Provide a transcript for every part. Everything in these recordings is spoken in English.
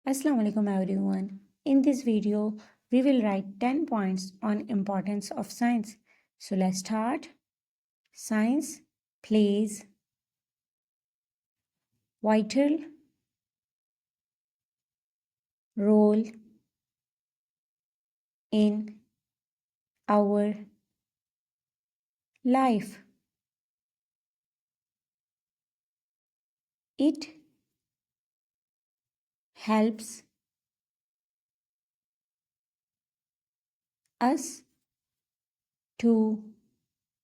Assalamu alaikum everyone. In this video, we will write 10 points on importance of science. So let's start. Science plays vital role in our life. It helps us to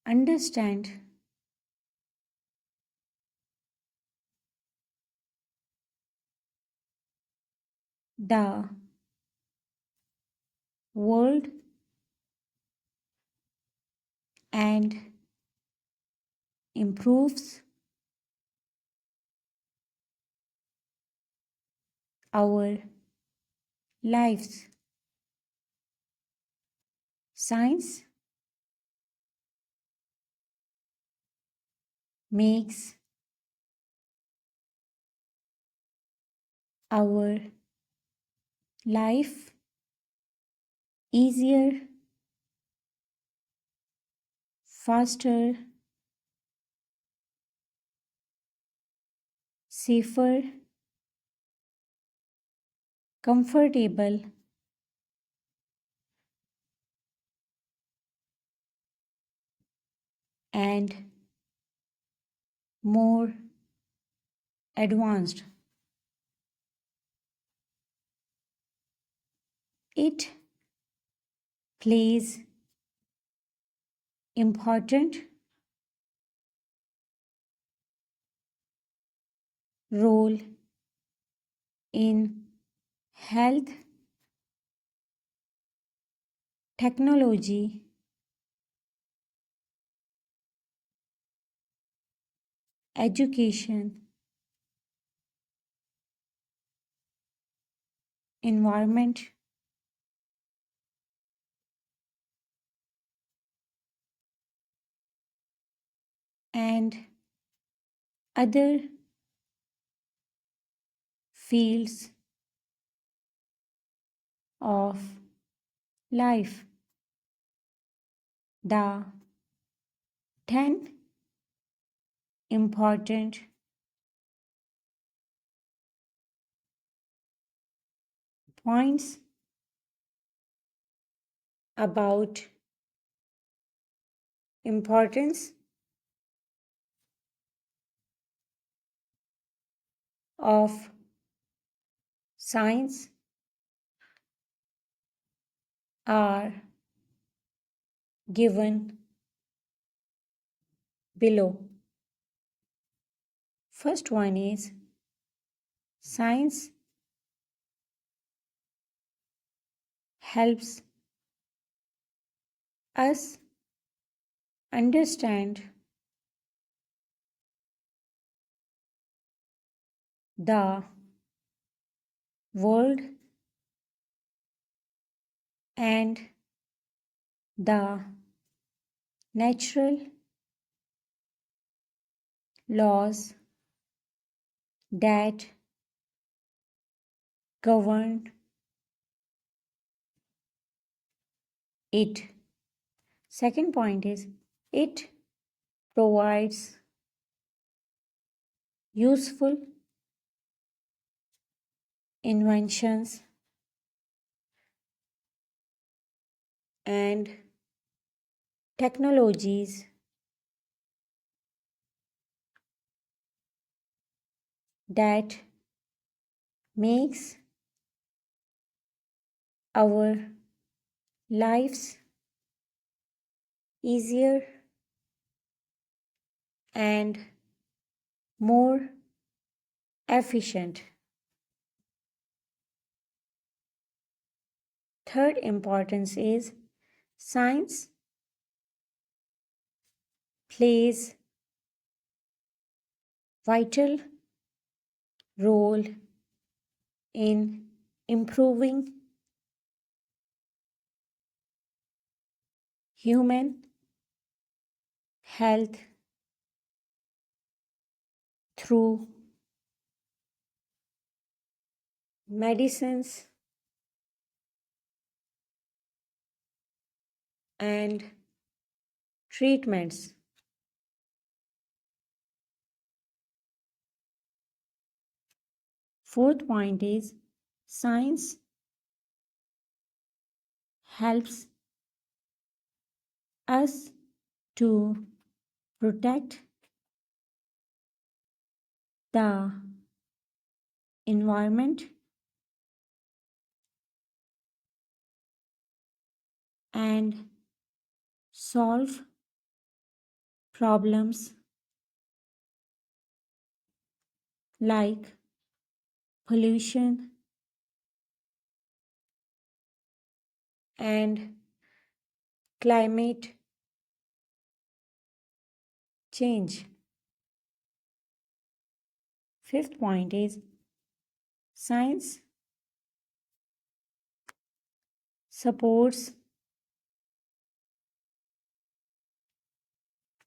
understand the world and improves our lives. Science makes our life easier, faster, safer, comfortable, and more advanced. It plays important role in health, technology, education, environment, and other fields of life. The 10 important points about importance of science are given below. First one is science helps us understand the world and the natural laws that govern it. Second point is it provides useful inventions and technologies that makes our lives easier and more efficient. Third importance is science plays vital role in improving human health through medicines, and treatments. Fourth point is science helps us to protect the environment and solve problems like pollution and climate change. Fifth point is science supports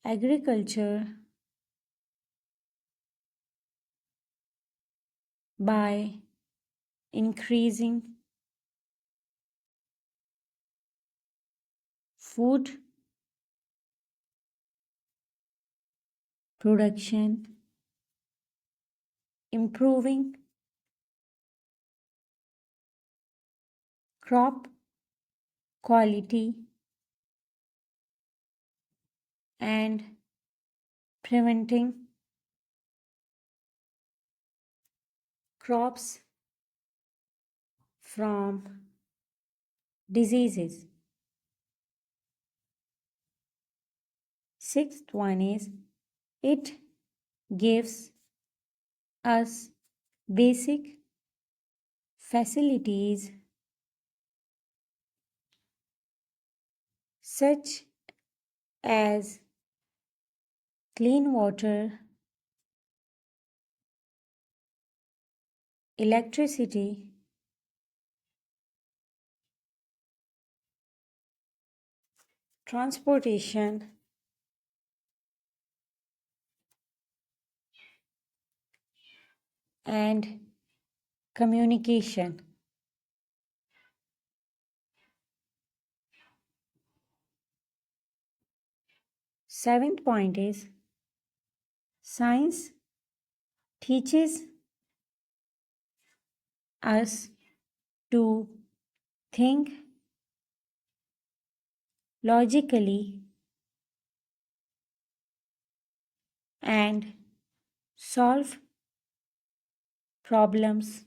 agriculture by increasing food production, improving crop quality, and preventing crops from diseases. Sixth one is it gives us basic facilities such as clean water, electricity, transportation, and communication. Seventh point is science teaches us to think logically and solve problems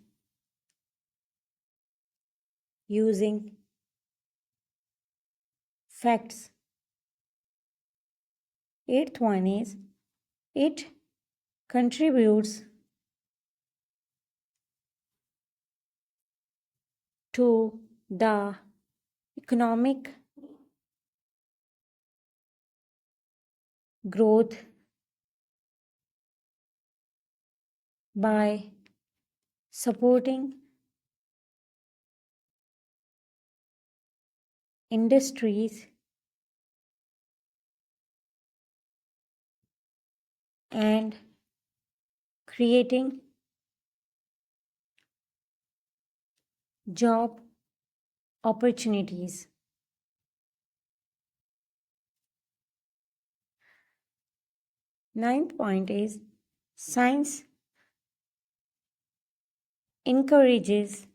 using facts. Eighth one is it contributes to the economic growth by supporting industries and creating job opportunities. Ninth point is science encourages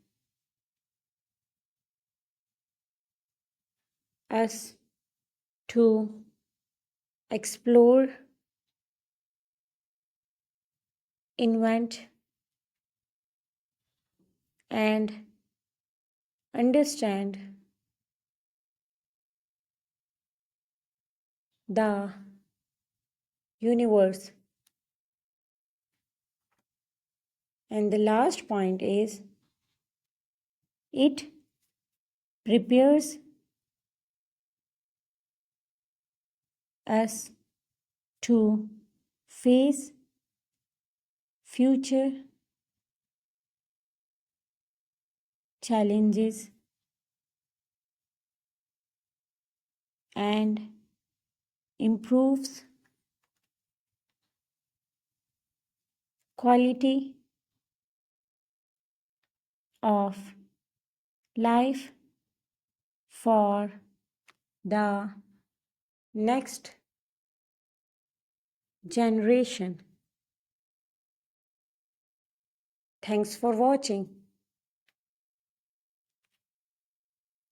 us to explore, invent, and understand the universe. And the last point is it prepares us to face future challenges and improves quality of life for the next generation. Thanks for watching.